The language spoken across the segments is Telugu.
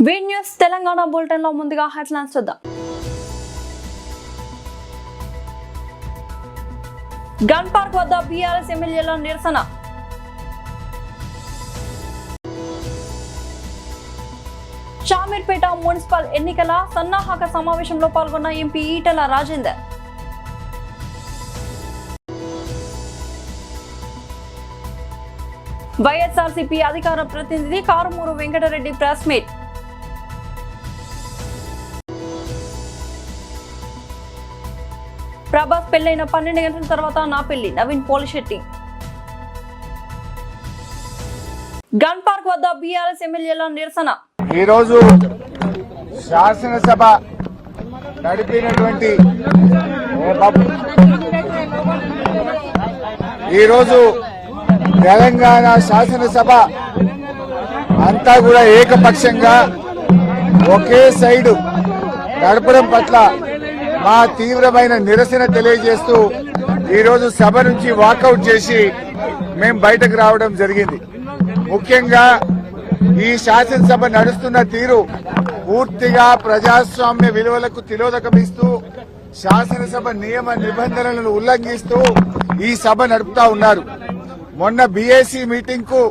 బీ న్యూస్ తెలంగాణ బులెటిన్ లో ముందుగా హెడ్లైన్స్ చూద్దాం. గన్ పార్క్ వద్ద బీఆర్ఎస్ ఎమ్మెల్యేల నిరసన. షామీర్పేట మున్సిపల్ ఎన్నికల సన్నాహక సమావేశంలో పాల్గొన్న ఎంపీ ఈటెల రాజేందర్. వైఎస్ఆర్సీపీ అధికార ప్రతినిధి కారుమూరు వెంకటరెడ్డి ప్రెస్ మీట్. ప్రభాస్ పెళ్లైన 12 గంటల తర్వాత నా పెళ్లి, నవీన్ పోలిశెట్టి. గన్ పార్క్ వద్ద బీఆర్ఎస్ ఎమ్మెల్యేల నిరసన. ఈ రోజు శాసనసభ నడిపినటువంటి ఈరోజు తెలంగాణ శాసనసభ అంతా కూడా ఏకపక్షంగా ఒకే సైడు నడపడం పట్ల మా తీవ్రమైన నిరసన తెలియజేస్తూ ఈరోజు సభ నుంచి వాకౌట్ చేసి మేం బయటకు రావడం జరిగింది. ముఖ్యంగా ఈ శాసనసభ నడుస్తున్న తీరు పూర్తిగా ప్రజాస్వామ్య విలువలకు తిలోదకమిస్తూ శాసనసభ నియమ నిబంధనలను ఉల్లంఘిస్తూ ఈ సభ నడుపుతా ఉన్నారు. మొన్న బీఏసీ మీటింగ్ కు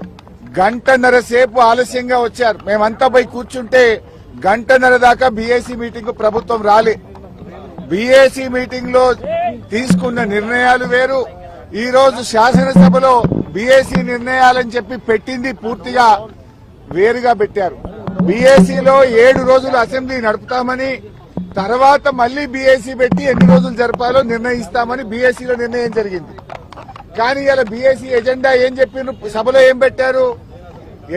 గంటన్నర సేపు ఆలస్యంగా వచ్చారు. మేమంతా పోయి కూర్చుంటే గంటన్నర దాకా బీఏసీ మీటింగ్ కు ప్రభుత్వం రాలే. బీఏసీ మీటింగ్ లో తీసుకున్న నిర్ణయాలు వేరు, ఈ రోజు శాసనసభలో బీఏసీ నిర్ణయాలని చెప్పి పెట్టింది పూర్తిగా వేరుగా పెట్టారు. బీఏసీలో 7 రోజులు అసెంబ్లీ నడుపుతామని, తర్వాత మళ్లీ బీఏసీ పెట్టి ఎన్ని రోజులు జరపాలో నిర్ణయిస్తామని బీఏసీలో నిర్ణయం జరిగింది. కానీ ఇలా బీఏసీ ఎజెండా ఏం చెప్పిన సభలో ఏం పెట్టారు,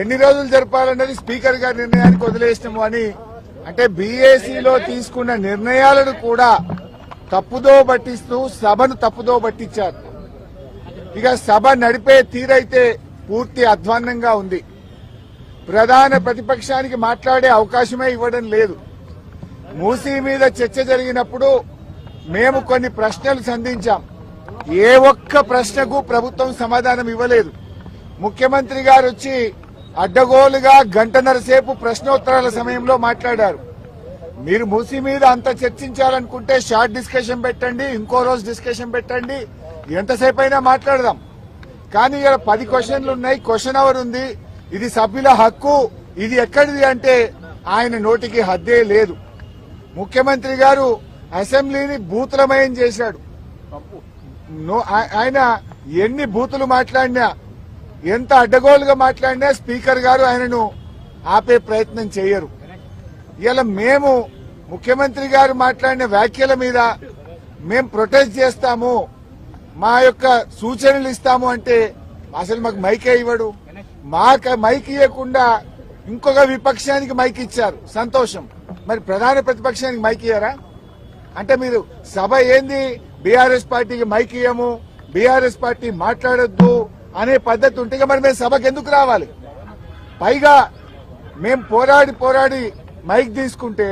ఎన్ని రోజులు జరపాలన్నది స్పీకర్ గారి నిర్ణయానికి వదిలేసినాము అని. అంటే బీఏసీలో తీసుకున్న నిర్ణయాలను కూడా తప్పుదో పట్టిస్తూ సభను తప్పుదో పట్టించారు. ఇక సభ నడిపే తీరైతే పూర్తి అధ్వాన్నంగా ఉంది. ప్రధాన ప్రతిపక్షానికి మాట్లాడే అవకాశమే ఇవ్వడం లేదు. మూసీ మీద చర్చ జరిగినప్పుడు మేము కొన్ని ప్రశ్నలు సంధించాం. ఏ ఒక్క ప్రశ్నకు ప్రభుత్వం సమాధానం ఇవ్వలేదు. ముఖ్యమంత్రి గారు వచ్చి అడ్డగోలుగా గంటన్నర సేపు ప్రశ్నోత్తరాల సమయంలో మాట్లాడారు. మీరు మూసీ మీద అంత చర్చించాలనుకుంటే షార్ట్ డిస్కషన్ పెట్టండి, ఇంకో రోజు డిస్కషన్ పెట్టండి, ఎంతసేపు అయినా మాట్లాడదాం. కానీ ఇలా 10 క్వశ్చన్లు ఉన్నాయి, క్వశ్చన్ అవర్ ఉంది, ఇది సభ్యుల హక్కు, ఇది ఎక్కడిది అంటే ఆయన నోటికి హద్దే లేదు. ముఖ్యమంత్రి గారు అసెంబ్లీని బూతులమయం చేశాడు. ఆయన ఎన్ని బూతులు మాట్లాడినా, ఎంత అడ్డగోలుగా మాట్లాడినా స్పీకర్ గారు ఆయనను ఆపే ప్రయత్నం చేయరు. ఇలా మేము ముఖ్యమంత్రి గారు మాట్లాడిన వ్యాఖ్యల మీద మేము ప్రొటెస్ట్ చేస్తాము, మా యొక్క సూచనలు ఇస్తాము అంటే అసలు మాకు మైకే ఇవ్వడు. మాకు మైక్ ఇవ్వకుండా ఇంకొక విపక్షానికి మైక్ ఇచ్చారు, సంతోషం. మరి ప్రధాన ప్రతిపక్షానికి మైక్ ఇయ్యారా? అంటే మీరు సభ ఏంది, బీఆర్ఎస్ పార్టీకి మైక్ ఇయ్యము, బీఆర్ఎస్ పార్టీ మాట్లాడొద్దు అనే పద్ధతి ఉంటే మరి మేము సభకు ఎందుకు రావాలి? పైగా మేము పోరాడి మైక్ తీసుకుంటే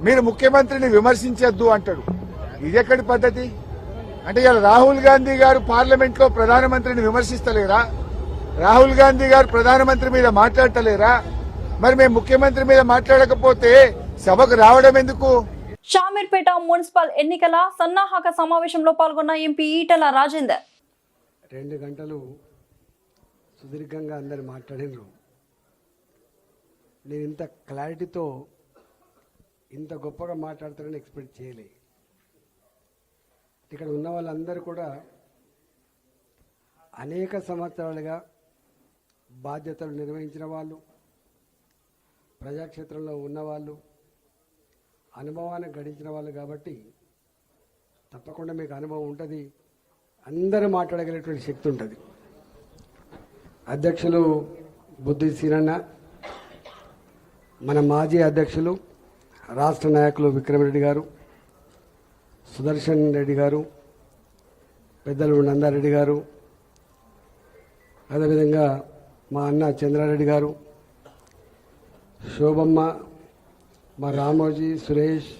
మీరు ముఖ్యమంత్రిని విమర్శించొద్దు అంటాడు. ఇది ఎక్కడి పద్ధతి? అంటే ఇలా రాహుల్ గాంధీ గారు పార్లమెంట్ లో ప్రధానమంత్రిని విమర్శిస్తలేరా? రాహుల్ గాంధీ గారు ప్రధానమంత్రి మీద మాట్లాడటలేరా? మరి మేము ముఖ్యమంత్రి మీద మాట్లాడకపోతే సభకు రావడం ఎందుకు? షామీర్పేట మున్సిపల్ ఎన్నికల సన్నాహక సమావేశంలో పాల్గొన్న ఎంపీ ఈటెల రాజేందర్. 2 గంటలు సుదీర్ఘంగా అందరు మాట్లాడినారు. నేను ఇంత క్లారిటీతో ఇంత గొప్పగా మాట్లాడతారని ఎక్స్పెక్ట్ చేయలే. ఇక్కడ ఉన్న వాళ్ళందరూ కూడా అనేక సంవత్సరాలుగా బాధ్యతలు నిర్వహించిన వాళ్ళు, ప్రజాక్షేత్రంలో ఉన్నవాళ్ళు, అనుభవాన్ని గడించిన వాళ్ళు కాబట్టి తప్పకుండా మీకు అనుభవం ఉంటుంది, అందరూ మాట్లాడగలిగేటువంటి శక్తి ఉంటుంది. అధ్యక్షులు బుద్ధి సీనన్న, మన మాజీ అధ్యక్షులు రాష్ట్ర నాయకులు విక్రమరెడ్డి గారు, సుదర్శన్ రెడ్డి గారు, పెద్దలు నందారెడ్డి గారు, అదేవిధంగా మా అన్న చంద్రారెడ్డి గారు, శోభమ్మ, మా రామోజీ, సురేష్,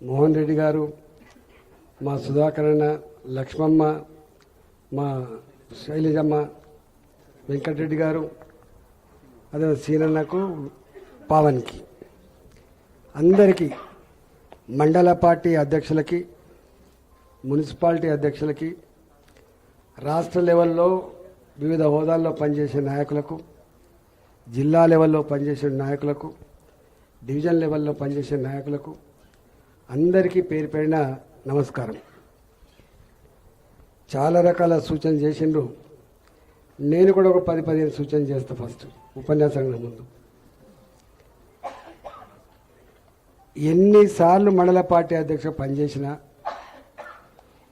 మోహన్ రెడ్డి గారు, మా సుధాకరణ, లక్ష్మమ్మ, మా శైలజమ్మ, వెంకటరెడ్డి గారు, అదే సీనన్నకు, పావన్కి అందరికీ మండల పార్టీ అధ్యక్షులకి, మున్సిపాలిటీ అధ్యక్షులకి, రాష్ట్ర లెవెల్లో వివిధ హోదాల్లో పనిచేసే నాయకులకు, జిల్లా లెవెల్లో పనిచేసే నాయకులకు, డివిజన్ లెవెల్లో పనిచేసే నాయకులకు అందరికీ పేరు పేరిన నమస్కారం. చాలా రకాల సూచనలు చేసిండ్రు. నేను కూడా ఒక 10-15 సూచనలు చేస్తా. ఫస్ట్ ఉపన్యాసానికి ముందు ఎన్నిసార్లు మండల పార్టీ అధ్యక్షుడు పనిచేసినా,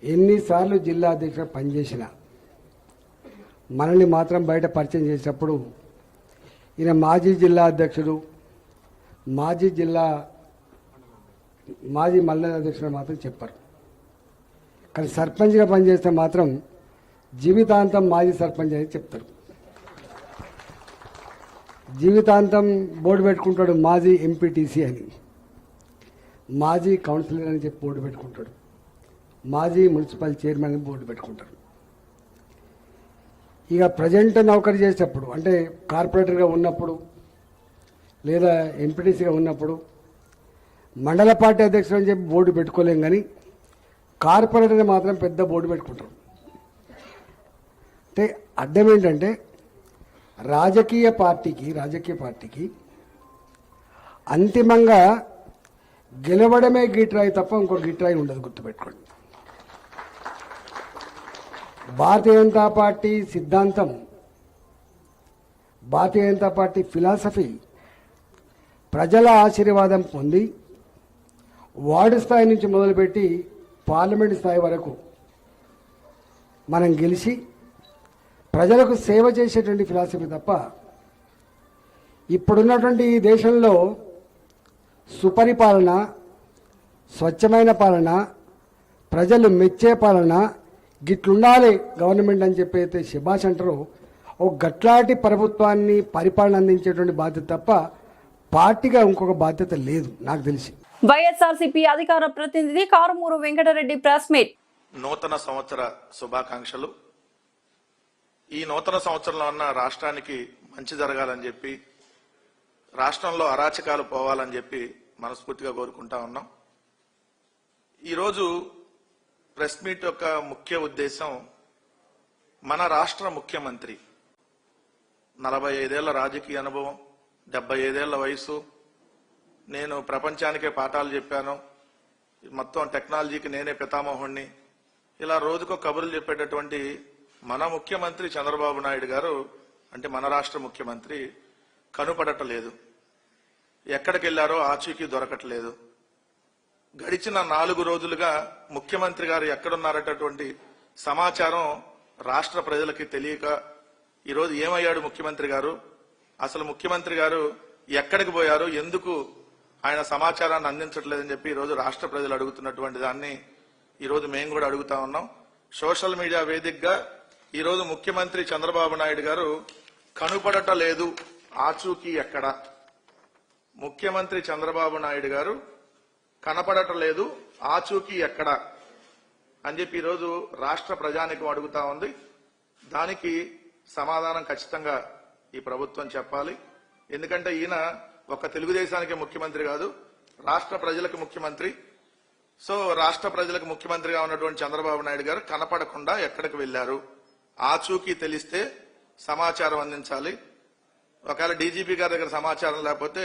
ఎన్నిసార్లు జిల్లా అధ్యక్షుడు పనిచేసినా మనల్ని మాత్రం బయట పరిచయం చేసినప్పుడు ఈయన మాజీ జిల్లా అధ్యక్షుడు, మాజీ మండల అధ్యక్షుడు మాత్రం చెప్పారు. కానీ సర్పంచ్గా పనిచేస్తే మాత్రం జీవితాంతం మాజీ సర్పంచ్ అని చెప్తారు. జీవితాంతం బోర్డు పెట్టుకుంటాడు మాజీ ఎంపీటీసీ అని, మాజీ కౌన్సిలర్ అని చెప్పి బోర్డు పెట్టుకుంటాడు, మాజీ మున్సిపల్ చైర్మన్ అని బోర్డు పెట్టుకుంటాడు. ఇక ప్రజెంట్ నౌకరీ చేసేటప్పుడు అంటే కార్పొరేటర్గా ఉన్నప్పుడు లేదా ఎంపీటీసీగా ఉన్నప్పుడు మండల పార్టీ అధ్యక్షుడు అని చెప్పి బోర్డు పెట్టుకోలేం, కానీ కార్పొరేటర్ మాత్రం పెద్ద బోర్డు పెట్టుకుంటారు. అంటే అర్థం ఏంటంటే రాజకీయ పార్టీకి అంతిమంగా గెలవడమే గిట్రాయి తప్ప ఇంకో గిట్రాయి ఉండదు, గుర్తుపెట్టుకోండి. భారతీయ జనతా పార్టీ సిద్ధాంతం, భారతీయ జనతా పార్టీ ఫిలాసఫీ ప్రజల ఆశీర్వాదం పొంది వార్డు స్థాయి నుంచి మొదలుపెట్టి పార్లమెంట్ స్థాయి వరకు మనం గెలిచి ప్రజలకు సేవ చేసేటువంటి ఫిలాసఫీ తప్ప ఇప్పుడున్నటువంటి ఈ దేశంలో సుపరిపాలన, స్వచ్ఛమైన పాలన, ప్రజలు మెచ్చే పాలన, గిట్లుండాలి గవర్నమెంట్ అని చెప్పి అయితే శభాష్ అంటారో ఒక గట్లాంటి ప్రభుత్వాన్ని పరిపాలన అందించేటువంటి బాధ్యత తప్ప పార్టీగా ఇంకొక బాధ్యత లేదు నాకు తెలిసి. వైఎస్ఆర్సీపీ అధికార ప్రతినిధి కారుమూరు వెంకటరెడ్డి ప్రెస్ మీట్. నూతన సంవత్సర శుభాకాంక్షలు. ఈ నూతన సంవత్సరంలో ఉన్న రాష్ట్రానికి మంచి జరగాలని చెప్పి, రాష్ట్రంలో అరాచకాలు పోవాలని చెప్పి మనస్ఫూర్తిగా కోరుకుంటా ఉన్నాం. ఈరోజు ప్రెస్ మీట్ యొక్క ముఖ్య ఉద్దేశం, మన రాష్ట్ర ముఖ్యమంత్రి 45 ఏళ్ల రాజకీయ అనుభవం, 75 ఏళ్ల వయసు, నేను ప్రపంచానికే పాఠాలు చెప్పాను, మొత్తం టెక్నాలజీకి నేనే పితామహుణ్ణి, ఇలా రోజుకో కబుర్లు చెప్పేటటువంటి మన ముఖ్యమంత్రి చంద్రబాబు నాయుడు గారు, అంటే మన రాష్ట్ర ముఖ్యమంత్రి కనుపడటలేదు. ఎక్కడికి వెళ్లారో ఆచూకీ దొరకట్లేదు. గడిచిన 4 రోజులుగా ముఖ్యమంత్రి గారు ఎక్కడున్నారటటువంటి సమాచారం రాష్ట్ర ప్రజలకి తెలియక, ఈరోజు ఏమయ్యాడు ముఖ్యమంత్రి గారు, అసలు ముఖ్యమంత్రి గారు ఎక్కడికి పోయారు, ఎందుకు ఆయన సమాచారాన్ని అందించట్లేదని చెప్పి ఈరోజు రాష్ట్ర ప్రజలు అడుగుతున్నటువంటి దాన్ని ఈరోజు మేము కూడా అడుగుతా ఉన్నాం. సోషల్ మీడియా వేదికగా ఈరోజు ముఖ్యమంత్రి చంద్రబాబు నాయుడు గారు కనుపడటలేదు, ఆచూకీ ఎక్కడ, ముఖ్యమంత్రి చంద్రబాబు నాయుడు గారు కనపడటలేదు, ఆచూకీ ఎక్కడ అని చెప్పి ఈరోజు రాష్ట్ర ప్రజానికం అడుగుతా ఉంది. దానికి సమాధానం ఖచ్చితంగా ఈ ప్రభుత్వం చెప్పాలి. ఎందుకంటే ఈయన ఒక తెలుగుదేశానికి ముఖ్యమంత్రి కాదు, రాష్ట్ర ప్రజలకు ముఖ్యమంత్రి. సో రాష్ట్ర ప్రజలకు ముఖ్యమంత్రిగా ఉన్నటువంటి చంద్రబాబు నాయుడు గారు కనపడకుండా ఎక్కడికి వెళ్లారు, ఆచూకీ తెలిస్తే సమాచారం అందించాలి. ఒకవేళ డీజీపీ గారి దగ్గర సమాచారం లేకపోతే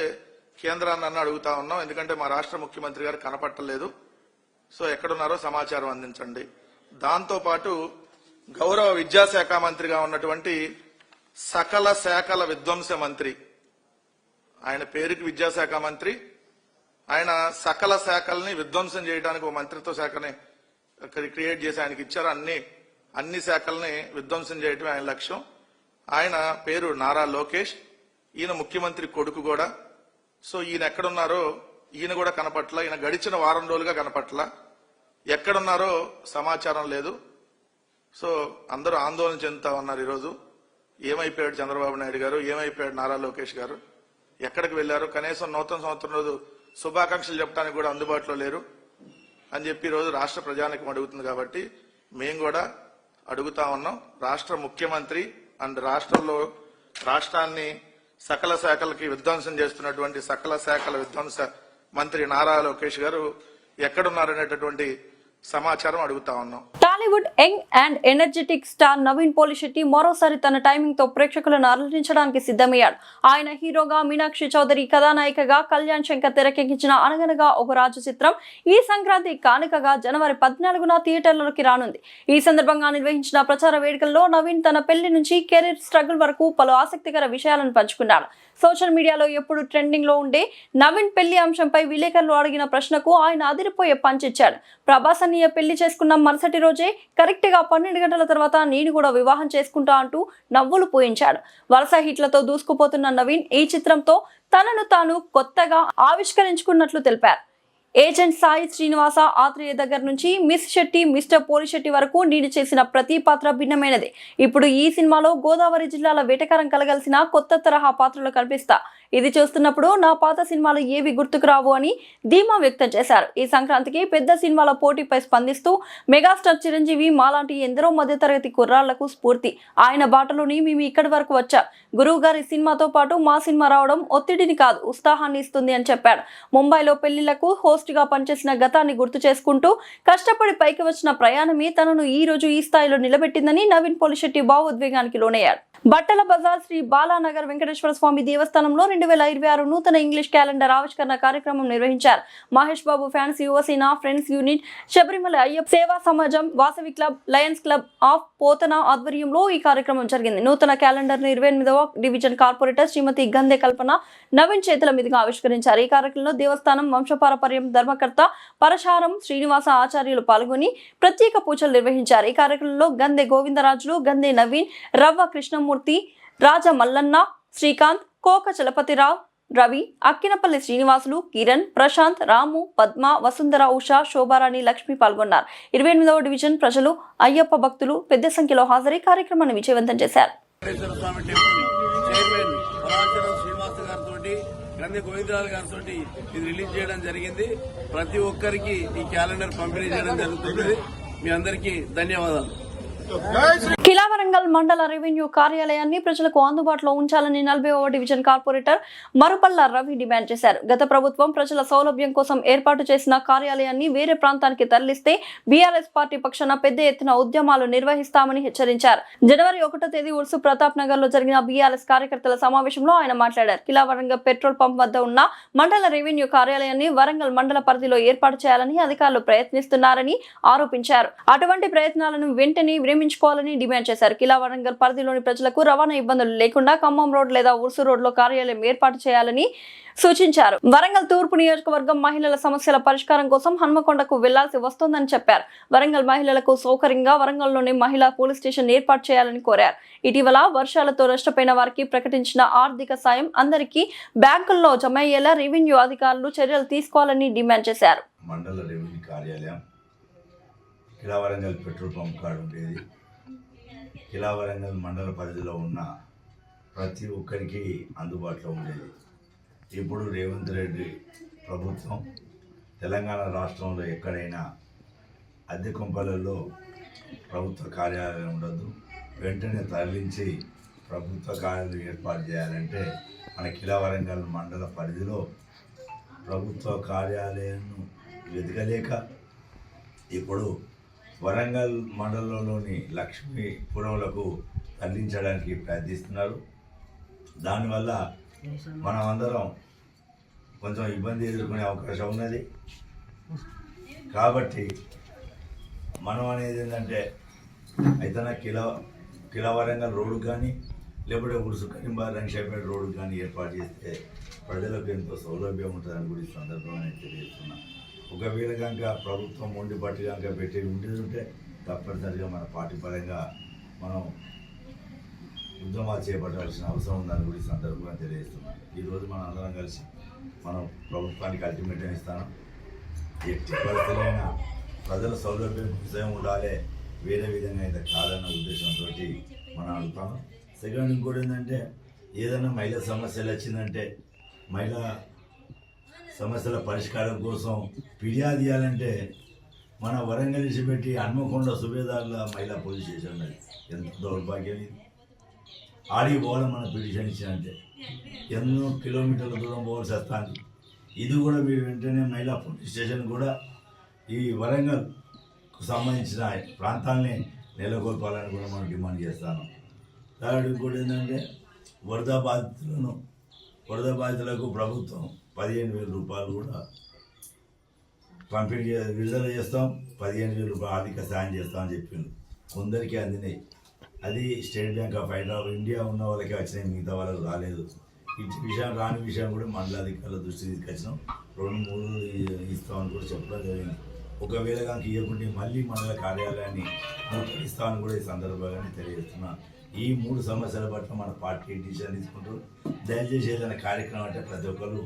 కేంద్రాన్ని అన్న అడుగుతా ఉన్నాం, ఎందుకంటే మా రాష్ట్ర ముఖ్యమంత్రి గారు కనపట్టలేదు, సో ఎక్కడున్నారో సమాచారం అందించండి. దాంతో పాటు గౌరవ విద్యాశాఖ మంత్రిగా ఉన్నటువంటి సకల శాఖల విధ్వంస మంత్రి, ఆయన పేరుకి విద్యాశాఖ మంత్రి, ఆయన సకల శాఖల్ని విధ్వంసం చేయడానికి ఒక మంత్రిత్వ శాఖని క్రియేట్ చేసి ఆయనకి ఇచ్చారు. అన్ని శాఖల్ని విధ్వంసం చేయటమే ఆయన లక్ష్యం. ఆయన పేరు నారా లోకేష్, ఈయన ముఖ్యమంత్రి కొడుకు కూడా. సో ఈయన ఎక్కడున్నారో ఈయన కూడా కనపట్ల, ఈయన గడిచిన వారం రోజులుగా కనపట్ల, ఎక్కడున్నారో సమాచారం లేదు. సో అందరూ ఆందోళన చెందుతా ఉన్నారు. ఈరోజు ఏమైపోయాడు చంద్రబాబు నాయుడు గారు, ఏమైపోయాడు నారా లోకేష్ గారు, ఎక్కడికి వెళ్లారు, కనీసం నూతన సంవత్సరం రోజు శుభాకాంక్షలు చెప్పడానికి కూడా అందుబాటులో లేరు అని చెప్పి ఈరోజు రాష్ట్ర ప్రజానికం అడుగుతుంది. కాబట్టి మేము కూడా అడుగుతా ఉన్నాం, రాష్ట్ర ముఖ్యమంత్రి అండ్ రాష్ట్రాన్ని సకల శాఖలకి విధ్వంసం చేస్తున్నటువంటి సకల శాఖల విధ్వంస మంత్రి నారా లోకేష్ గారు ఎక్కడున్నారనేటటువంటి సమాచారం అడుగుతా ఉన్నాం. Tollywood young and energetic star Naveen Polishetty మరోసారి తన టైమింగ్ తో ప్రేక్షకులను అలరించడానికి సిద్ధమయ్యాడు. ఆయన హీరోగా, మీనాక్షి చౌదరి కథానాయికగా, కళ్యాణ్ శంకర్ తెరకెక్కించిన అనగనగా ఒక రాజు చిత్రం ఈ సంక్రాంతి కానుకగా జనవరి 14న థియేటర్లలోకి రానుంది. ఈ సందర్భంగా నిర్వహించిన ప్రచార వేడుకల్లో నవీన్ తన పెళ్లి నుంచి కెరీర్ స్ట్రగుల్ వరకు పలు ఆసక్తికర విషయాలను పంచుకున్నాడు. సోషల్ మీడియాలో ఎప్పుడు ట్రెండింగ్ లో ఉండే నవీన్ పెళ్లి అంశంపై విలేకరులు అడిగిన ప్రశ్నకు ఆయన అదిరిపోయే పంచ్ ఇచ్చాడు. ప్రభాస్ అన్నయ్య పెళ్లి చేసుకున్న మరుసటి రోజే కరెక్ట్ గా 12 గంటల తర్వాత నేను కూడా వివాహం చేసుకుంటా అంటూ నవ్వులు పోయించాడు. వరుస హిట్లతో దూసుకుపోతున్న నవీన్ ఈ చిత్రంతో తనను తాను కొత్తగా ఆవిష్కరించుకున్నట్లు తెలిపారు. ఏజెంట్ సాయి శ్రీనివాస ఆత్రేయ దగ్గర నుంచి మిస్ శెట్టి, మిస్టర్ పోలిశెట్టి వరకు నేను చేసిన ప్రతి పాత్ర భిన్నమైనది. ఇప్పుడు ఈ సినిమాలో గోదావరి జిల్లాల వేటకారం కలగలిసిన కొత్త తరహా పాత్రలు కనిపిస్తా. ఇది చూస్తున్నప్పుడు నా పాత సినిమాలు ఏవి గుర్తుకు రావు అని ధీమా వ్యక్తం చేశారు. ఈ సంక్రాంతికి పెద్ద సినిమాల పోటీపై స్పందిస్తూ మెగాస్టార్ చిరంజీవి మాలాంటి ఎందరో మధ్యతరగతి కుర్రాళ్లకు స్ఫూర్తి. ఆయన బాటలోని మేము ఇక్కడి వరకు వచ్చా. గురువు గారి సినిమాతో పాటు మా సినిమా రావడం ఒత్తిడిని కాదు, ఉత్సాహాన్ని ఇస్తుంది అని చెప్పాడు. ముంబైలో పెళ్లిళ్లకు హోస్ట్ గా పనిచేసిన గతాన్ని గుర్తు చేసుకుంటూ కష్టపడి పైకి వచ్చిన ప్రయాణమే తనను ఈ రోజు ఈ స్థాయిలో నిలబెట్టిందని నవీన్ పోలిశెట్టి భావోద్వేగానికి లోనయ్యాడు. బట్టల బజార్ శ్రీ బాలానగర్ వెంకటేశ్వర స్వామి దేవస్థానంలో 2026 నూతన ఇంగ్లీష్ క్యాలెండర్ ఆవిష్కరణ కార్యక్రమం నిర్వహించారు. Mahesh Babu fans, Yuvasena friends unit, Sabarimala Ayyappa Seva Samajam, Vasavi club, lions club of Pothana ఆధ్వర్యంలో ఈ కార్యక్రమం జరిగింది. నూతన క్యాలెండర్ ను 28వ డివిజన్ కార్పొరేటర్ శ్రీమతి గంధె కల్పన నవీన్ చేతుల మీదుగా ఆవిష్కరించారు. ఈ కార్యక్రమంలో దేవస్థానం వంశపారపర్యం ధర్మకర్త పరశారం శ్రీనివాస ఆచార్యులు పాల్గొని ప్రత్యేక పూజలు నిర్వహించారు. ఈ కార్యక్రమంలో గంధె గోవిందరాజులు, గంధె నవీన్, రవ్వ కృష్ణమూర్తి, రాజ మల్లన్న, శ్రీకాంత్, కోక చలపతిరావు, రవి, అక్కినపల్లి శ్రీనివాసులు, కిరణ్, ప్రశాంత్, రాము, పద్మ, వసుంధర, ఉషా, శోభారాణి, లక్ష్మి పాల్గొన్నారు. 28వ డివిజన్ ప్రజలు, అయ్యప్ప భక్తులు పెద్ద సంఖ్యలో హాజరై కార్యక్రమాన్ని విజయవంతం చేశారు. గంధె గోవిందరాజు గారితో ఇది రిలీజ్ చేయడం జరిగింది. ప్రతి ఒక్కరికి ఈ క్యాలెండర్ పంపిణీ చేయడం జరుగుతుంది. మీ అందరికీ ధన్యవాదాలు. కిలావరంగల్ మండల రెవెన్యూ కార్యాలయాన్ని ప్రజలకు అందుబాటులో ఉంచాలని 40వ division corporator Marupalla Ravi demand చేశారు. గత ప్రభుత్వం ప్రజల సౌలభ్యం కోసం ఏర్పాటు చేసిన కార్యాలయాన్ని వేరే ప్రాంతానికి తరలిస్తే బీఆర్ఎస్ పార్టీ పక్షాన పెద్ద ఎత్తున ఉద్యమాలు నిర్వహిస్తామని హెచ్చరించారు. జనవరి 1వ తేదీ ఉర్సు ప్రతాప్ నగర్ లో జరిగిన బీఆర్ఎస్ కార్యకర్తల సమావేశంలో ఆయన మాట్లాడారు. కిలావరంగల్ పెట్రోల్ పంప్ వద్ద ఉన్న మండల రెవెన్యూ కార్యాలయాన్ని వరంగల్ మండల పరిధిలో ఏర్పాటు చేయాలని అధికారులు ప్రయత్నిస్తున్నారని ఆరోపించారు. అటువంటి ప్రయత్నాలను వెంటనే విరమించుకోవాలని డిమాండ్ చేశారు. కిలావరంగల్ పరిధిలోని ప్రజలకు రవాణా ఇబ్బందులు లేకుండా ఖమ్మం రోడ్ లేదా ఉర్సు రోడ్ లో కార్యాలయం ఏర్పాటు చేయాలని సూచించారు. వరంగల్ తూర్పు నియోజకవర్గం మహిళల సమస్యల పరిష్కారం కోసం హన్మకొండకు వెళ్లాల్సి వస్తోందని చెప్పారు. వరంగల్ మహిళలకు సౌకర్యంగా వరంగల్లోని మహిళా పోలీస్ స్టేషన్ ఏర్పాటు చేయాలని కోరారు. ఇటీవల వర్షాలతో నష్టపోయిన వారికి ప్రకటించిన ఆర్థిక సాయం అందరికీ బ్యాంకుల్లో జమ అయ్యేలా రెవెన్యూ అధికారులు చర్యలు తీసుకోవాలని డిమాండ్ చేశారు. మండల రెవెన్యూ కార్యాలయం కిలావరంగల్ పెట్రోల్ పంప్ కాడ ఉండేది. కిలావరంగల్ మండల పరిధిలో ఉన్న ప్రతి ఒక్కరికి అందుబాటులో ఉండేది. ఇప్పుడు రేవంత్ రెడ్డి ప్రభుత్వం తెలంగాణ రాష్ట్రంలో ఎక్కడైనా అద్దె కొంపలలో ప్రభుత్వ కార్యాలయం ఉండదు, వెంటనే తరలించి ప్రభుత్వ కార్యాలయం ఏర్పాటు చేయాలంటే మన కిలావరంగల్ మండల పరిధిలో ప్రభుత్వ కార్యాలయాన్ని వెతకలేక ఇప్పుడు వరంగల్ మండలంలోని లక్ష్మీపురంలకు తరలించడానికి ప్రయత్నిస్తున్నారు. దానివల్ల మనం అందరం కొంచెం ఇబ్బంది ఎదుర్కొనే అవకాశం ఉన్నది. కాబట్టి మనం అనేది ఏంటంటే అయితే కిలావరంగల్ రోడ్డు కానీ లేకపోతే ఉరుసు కరీంబాద్ రంగశేపేట రోడ్డు కానీ ఏర్పాటు చేస్తే ప్రజలకు ఎంతో సౌలభ్యం ఉంటుందని కూడా ఈ సందర్భంగా నేను తెలియజేస్తున్నాను. ఒకవేళ కనుక ప్రభుత్వం ఉండి బట్టి కనుక పెట్టి ఉంటే తప్పనిసరిగా మన పార్టీ పరంగా మనం ఉద్యమాలు చేపట్టాల్సిన అవసరం ఉందని కూడా ఈ సందర్భంగా తెలియజేస్తున్నాం. ఈరోజు మనం అందరం కలిసి మనం ప్రభుత్వానికి అల్టిమేటం ఇస్తాను. ఎట్టి పరిస్థితులైనా ప్రజల సౌలభ్యం విషయం ఉండాలి, వేరే విధంగా అయితే కాదన్న ఉద్దేశంతో మనం అడుగుతాము. సెకండ్ ఇంకోటి ఏంటంటే ఏదైనా మహిళా సమస్యలు వచ్చిందంటే మహిళా సమస్యల పరిష్కారం కోసం ఫిర్యాదు చేయాలంటే మన వరంగల్ నుంచి పెట్టి హన్మకొండ సుబేదారుల మహిళా పోలీస్ స్టేషన్ ఉన్నది. ఎంత దౌర్భాగ్యం ఇది! ఆడికి పోవాలి మన పిటిషన్ ఇచ్చినంటే ఎన్నో కిలోమీటర్ల దూరం పోవాల్సి వస్తుంది. ఇది కూడా మీరు వెంటనే మహిళా పోలీస్ స్టేషన్ కూడా ఈ వరంగల్కు సంబంధించిన ప్రాంతాలని నెలకొల్పాలని కూడా మనం డిమాండ్ చేస్తాను. థర్డ్ ఇంకోటి ఏంటంటే వరద బాధితులకు ప్రభుత్వం 15,000 రూపాయలు కూడా విడుదల చేస్తాం, 15,000 రూపాయలు ఆర్థిక సాయం చేస్తామని చెప్పిండు. కొందరికి అందినాయి. అది స్టేట్ బ్యాంక్ ఆఫ్ ఇండియా ఉన్న వాళ్ళకి వచ్చినాయి, మిగతా వాళ్ళకి రాలేదు. ఈ విషయం రాని విషయం కూడా మండలాధికారుల దృష్టి తీసుకొచ్చినాం. 2-3 ఇస్తామని కూడా చెప్పడం జరిగింది. ఒకవేళ కనుక ఇవ్వకుంటే మళ్ళీ మండల కార్యాలయాన్ని ఇస్తామని కూడా ఈ సందర్భంగానే తెలియజేస్తున్నా. ఈ 3 సమస్యల పట్ల మన పార్టీ డిసిషన్ తీసుకుంటారు. దయచేసి ఏదైనా కార్యక్రమం అంటే ప్రతి ఒక్కరు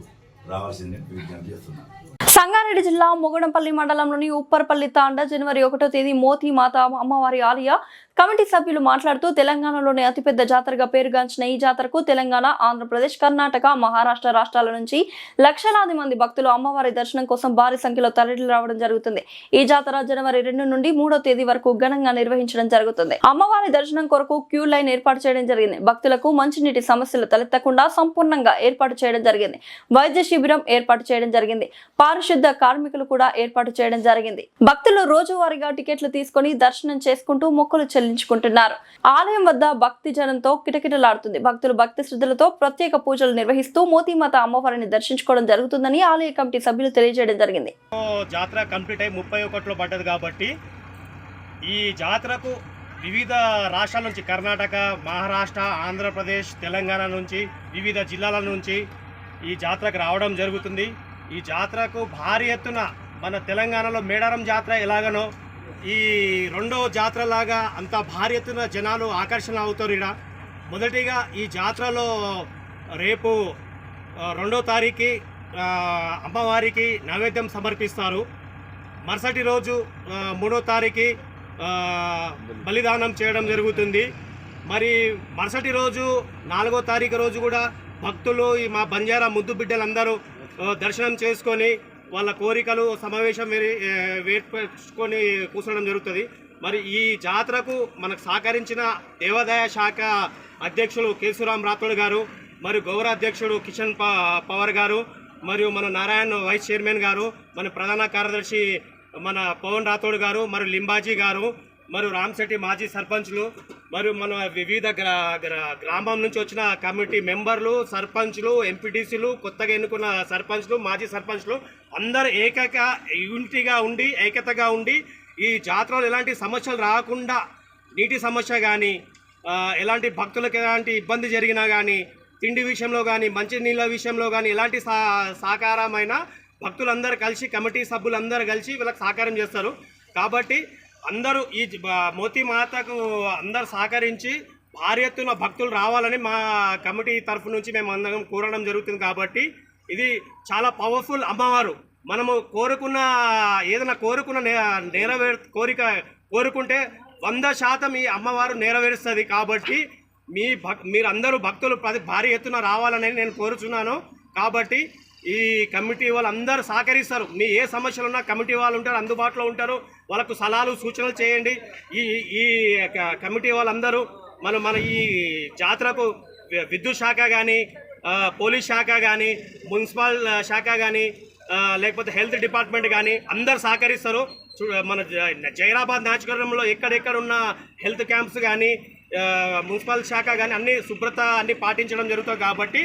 రావాల్సిందే విజ్ఞప్తి చేస్తున్నాం. సంగారెడ్డి జిల్లా మొగడంపల్లి మండలంలోని ఉప్పర్పల్లి తాండా జనవరి 1వ తేదీ మోతి మాత అమ్మవారి ఆలయ కమిటీ సభ్యులు మాట్లాడుతూ తెలంగాణలోని అతిపెద్ద జాతరగా పేరుగాంచిన ఈ జాతరకు తెలంగాణ, ఆంధ్రప్రదేశ్, కర్ణాటక, మహారాష్ట్ర రాష్ట్రాల నుంచి లక్షలాది మంది భక్తులు అమ్మవారి దర్శనం కోసం భారీ సంఖ్యలో తరలి రావడం జరుగుతుంది. ఈ జాతర జనవరి 2 నుండి 3వ తేదీ వరకు ఘనంగా నిర్వహించడం జరుగుతుంది. అమ్మవారి దర్శనం కొరకు క్యూ లైన్ ఏర్పాటు చేయడం జరిగింది. భక్తులకు మంచినీటి సమస్యలు తలెత్తకుండా సంపూర్ణంగా ఏర్పాటు చేయడం జరిగింది. వైద్య శిబిరం ఏర్పాటు చేయడం జరిగింది. పారిశుద్ధ కార్మికులు కూడా ఏర్పాటు చేయడం జరిగింది. భక్తులు రోజువారీగా టికెట్లు తీసుకుని దర్శనం చేసుకుంటూ మొక్కులు చెల్లించుకుంటున్నారు. ఆలయం వద్ద భక్తి జనంతో కిటకిటలాడుతుంది. భక్తులు భక్తి శ్రద్ధలతో ప్రత్యేక పూజలు నిర్వహిస్తూ మోతీమాత అమ్మవారిని దర్శించుకోవడం జరుగుతుందని ఆలయ కమిటీ సభ్యులు తెలియజేయడం జరిగింది. జాతర కంప్లీట్ అయి 31లో పడ్డది కాబట్టి ఈ జాతరకు వివిధ రాష్ట్రాల నుంచి కర్ణాటక, మహారాష్ట్ర, ఆంధ్రప్రదేశ్, తెలంగాణ నుంచి వివిధ జిల్లాల నుంచి ఈ జాతరకు రావడం జరుగుతుంది. ఈ జాతరకు భారీ ఎత్తున మన తెలంగాణలో మేడారం జాతర ఎలాగనో ఈ రెండో జాతరలాగా అంత భారీ ఎత్తున జనాలు ఆకర్షణ అవుతారు. ఇక్కడ మొదటిగా ఈ జాతరలో రేపు 2వ తారీఖు అమ్మవారికి నైవేద్యం సమర్పిస్తారు. మరుసటి రోజు 3వ తారీఖు బలిదానం చేయడం జరుగుతుంది. మరి మరుసటి రోజు 4వ తారీఖు రోజు కూడా భక్తులు ఈ మా బంజారా ముద్దు బిడ్డలందరూ దర్శనం చేసుకొని వాళ్ళ కోరికలు సమావేశం వేర్పరుచుకొని కూర్చోవడం జరుగుతుంది. మరి ఈ జాతరకు మనకు సహకరించిన దేవాదాయ శాఖ అధ్యక్షులు కేశవరాం రాథోడ్ గారు, మరియు గౌరవ అధ్యక్షుడు కిషన్ పవర్ గారు, మరియు మన నారాయణ్ వైస్ చైర్మన్ గారు, మన ప్రధాన కార్యదర్శి మన పవన్ రాథోడ్ గారు, మరియు లింబాజీ గారు, మరియు రామ్శెట్టి మాజీ సర్పంచ్లు, మరియు మన వివిధ గ్రామం నుంచి వచ్చిన కమిటీ మెంబర్లు, సర్పంచ్లు, ఎంపీటీసీలు, కొత్తగా ఎన్నుకున్న సర్పంచ్లు, మాజీ సర్పంచ్లు అందరూ యూనిటీగా ఉండి ఐక్యతగా ఉండి ఈ జాతరలో ఎలాంటి సమస్యలు రాకుండా నీటి సమస్య కానీ, ఎలాంటి భక్తులకు ఎలాంటి ఇబ్బంది జరిగినా కానీ, తిండి విషయంలో కానీ, మంచినీళ్ళ విషయంలో కానీ ఎలాంటి సహకారమైన భక్తులందరూ కలిసి కమిటీ సభ్యులందరూ కలిసి వీళ్ళకి సహకారం చేస్తారు. కాబట్టి అందరూ ఈ మోతీ మాతకు అందరూ సహకరించి భారీ ఎత్తున భక్తులు రావాలని మా కమిటీ తరఫు నుంచి మేము అందరం కోరడం జరుగుతుంది. కాబట్టి ఇది చాలా పవర్ఫుల్ అమ్మవారు. మనము ఏదైనా కోరిక కోరుకుంటే 100% ఈ అమ్మవారు నెరవేరుస్తుంది. కాబట్టి మీరందరూ భక్తులు భారీ ఎత్తున రావాలని నేను కోరుచున్నాను. కాబట్టి ఈ కమిటీ వాళ్ళందరూ సహకరిస్తారు. మీ ఏ సమస్యలు ఉన్నా కమిటీ వాళ్ళు ఉంటారు, అందుబాటులో ఉంటారు. వాళ్ళకు సలహాలు సూచనలు చేయండి. ఈ కమిటీ వాళ్ళందరూ మన ఈ జాతరకు విద్యుత్ శాఖ కానీ, పోలీస్ శాఖ కానీ, మున్సిపల్ శాఖ కానీ, లేకపోతే హెల్త్ డిపార్ట్మెంట్ కానీ అందరు సహకరిస్తారు. మన జైరాబాద్ నియోజకవర్గంలో ఎక్కడెక్కడ ఉన్న హెల్త్ క్యాంప్స్ కానీ, మున్సిపల్ శాఖ కానీ అన్ని శుభ్రత అన్ని పాటించడం జరుగుతుంది. కాబట్టి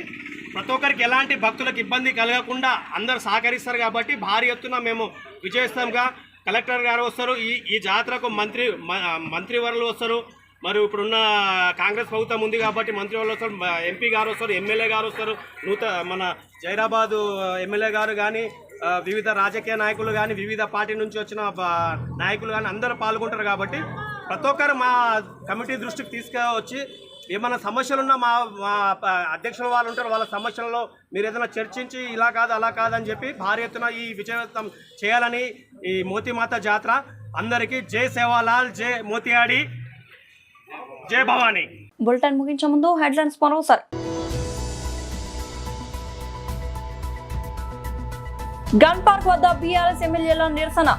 ప్రతి ఒక్కరికి ఎలాంటి భక్తులకు ఇబ్బంది కలగకుండా అందరు సహకరిస్తారు. కాబట్టి భారీ ఎత్తున మేము విజయవంతంగా కలెక్టర్ గారు వస్తారు, ఈ జాతరకు మంత్రివర్యులు వస్తారు, మరి ఇప్పుడున్న కాంగ్రెస్ ప్రభుత్వం ఉంది కాబట్టి మంత్రి వాళ్ళు వస్తారు, ఎంపీ గారు వస్తారు, ఎమ్మెల్యే గారు వస్తారు, మన జైరాబాదు ఎమ్మెల్యే గారు కానీ, వివిధ రాజకీయ నాయకులు కానీ, వివిధ పార్టీ నుంచి వచ్చిన నాయకులు కానీ అందరూ పాల్గొంటారు. కాబట్టి ప్రతి ఒక్కరు మా కమిటీ దృష్టికి తీసుకువచ్చి ఏమైనా సమస్యలున్నా మా అధ్యక్షుల వాళ్ళు ఉంటారు, వాళ్ళ సమస్యలలో మీరు ఏదైనా చర్చించి ఇలా కాదు అలా కాదని చెప్పి భారీ ఎత్తున ఈ విజయవంతం చేయాలని ఈ మోతీమాత జాతర. అందరికీ జై సేవాలాల్, జై మోతియాడి, జై భవానీ. బులెటిన్ ముగించే ముందు హెడ్లైన్స్ మరోసారి. గన్ పార్క్ వద్ద బీఆర్ఎస్ ఎమ్మెల్యేల నిరసన.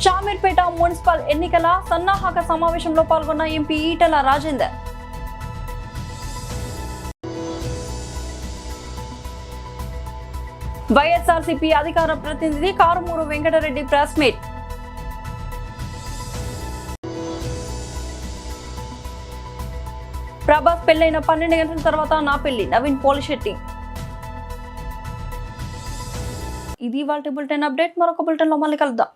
షామీర్పేట మున్సిపల్ ఎన్నికల సన్నాహక సమావేశంలో పాల్గొన్న ఎంపీ ఈటెల రాజేందర్. వైఎస్ఆర్సీపీ అధికార ప్రతినిధి కారుమూరు వెంకటరెడ్డి ప్రెస్ మీట్. ప్రభాస్ పెళ్లైన 12 గంటల తర్వాత నా పెళ్లి, నవీన్ పోలిశెట్టి. ఇది ఇవాల్టి బులెటిన్ అప్డేట్. మరొక బులెటిన్ లో మళ్ళీ కలుద్దాం.